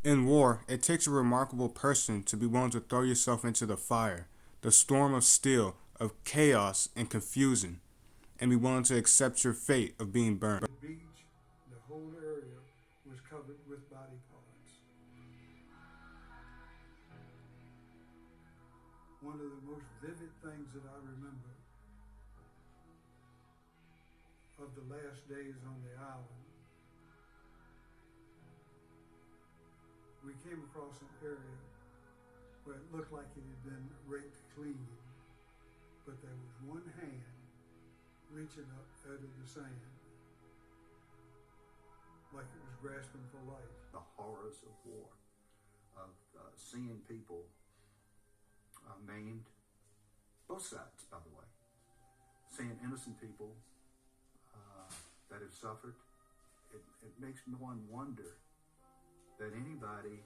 In war, it takes a remarkable person to be willing to throw yourself into the fire, the storm of steel, of chaos and confusion, and be willing to accept your fate of being burned. The beach, the whole area was covered with body parts. One of the most vivid things that I remember of the last days on the island, we came across an area where it looked like it had been raked clean, but there was one hand reaching up out of the sand like it was grasping for life. The horrors of war, of seeing people maimed, both sides, by the way, seeing innocent people that have suffered. It makes one wonder that anybody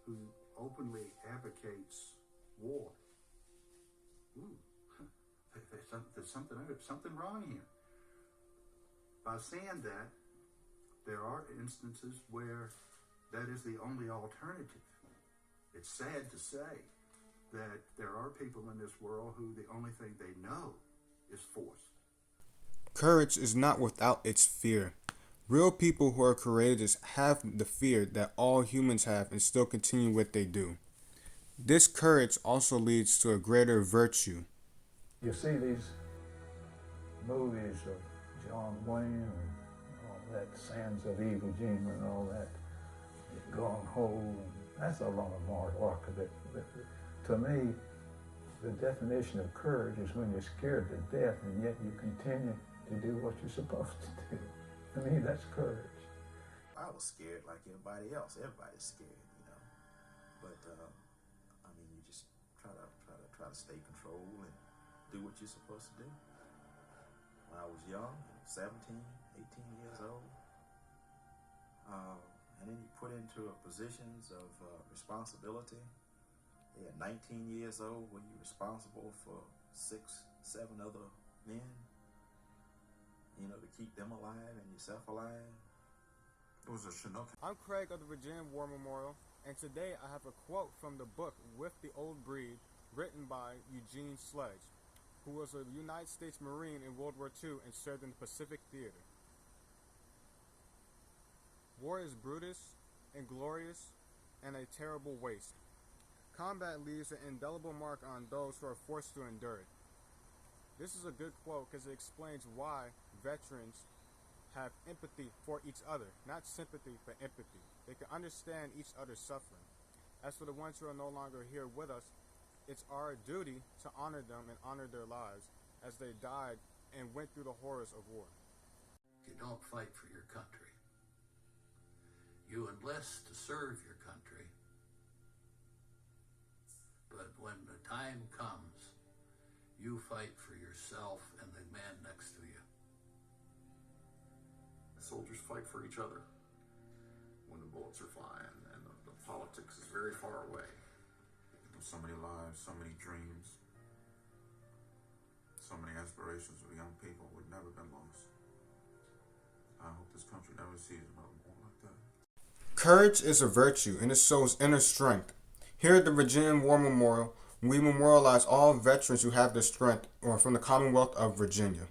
who openly advocates war, there's something wrong here. By saying that, there are instances where that is the only alternative. It's sad to say that there are people in this world who the only thing they know is force. Courage is not without its fear. Real people who are courageous have the fear that all humans have and still continue what they do. This courage also leads to a greater virtue. You see these movies of John Wayne and all that, Sands of Iwo Jima and all that, Gone Home, that's a lot of hard work. To me, the definition of courage is when you're scared to death and yet you continue to do what you're supposed to do. To me, that's courage. I was scared like everybody else. Everybody's scared, you know. But I mean, you just try to stay controlled and do what you're supposed to do. When I was young, 17, 18 years old, and then you put into positions of responsibility. At 19 years old, when you're responsible for 6, 7 other men, you know, to keep them alive and yourself alive. It was a Chinook. I'm Craig of the Virginia War Memorial, and today I have a quote from the book With the Old Breed, written by Eugene Sledge, who was a United States Marine in World War II and served in the Pacific Theater. War is brutish, inglorious, and a terrible waste. Combat leaves an indelible mark on those who are forced to endure it. This is a good quote because it explains why veterans have empathy for each other. Not sympathy, but empathy. They can understand each other's suffering. As for the ones who are no longer here with us, it's our duty to honor them and honor their lives as they died and went through the horrors of war. You don't fight for your country. You enlist to serve your country. But when the time comes, you fight for yourself and the man next to you. Soldiers fight for each other when the bullets are flying and the politics is very far away. So many lives, so many dreams, so many aspirations of young people would never been lost. I hope this country never sees another war like that. Courage is a virtue and it shows inner strength. Here at the Virginia War Memorial, we memorialize all veterans who have the strength or from the Commonwealth of Virginia.